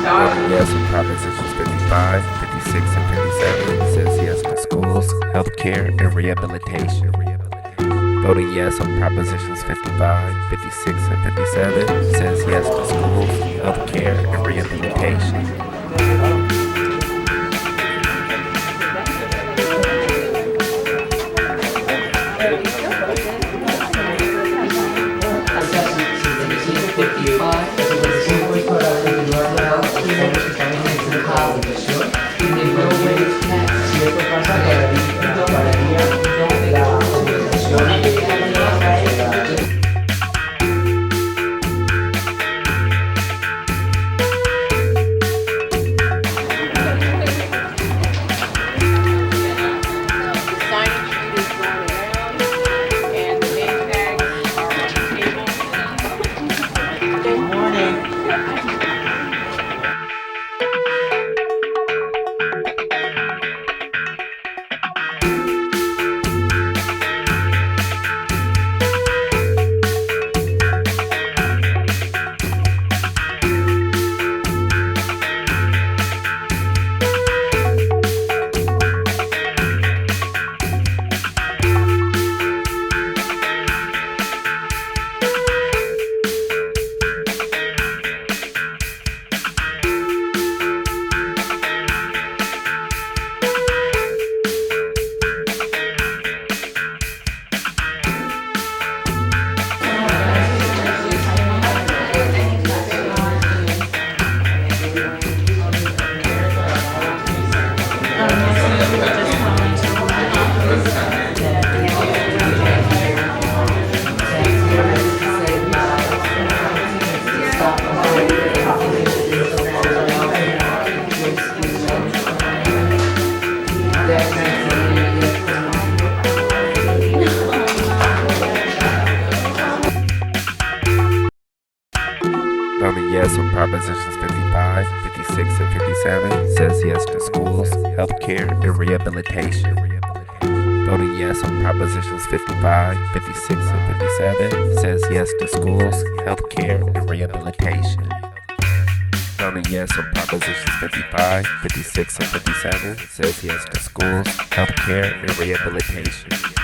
Voting yes on Propositions 55, 56, and 57 says yes to schools, healthcare, and rehabilitation. Voting yes on Propositions 55, 56, and 57 says yes to schools, healthcare, and rehabilitation. Voting yes on Propositions 55, 56, and 57 says yes to schools, healthcare, and rehabilitation. Voting yes on Propositions 55, 56, and 57 says yes to schools, healthcare, and rehabilitation. Voting yes on Propositions 55, 56, and 57 says yes to schools, healthcare, and rehabilitation.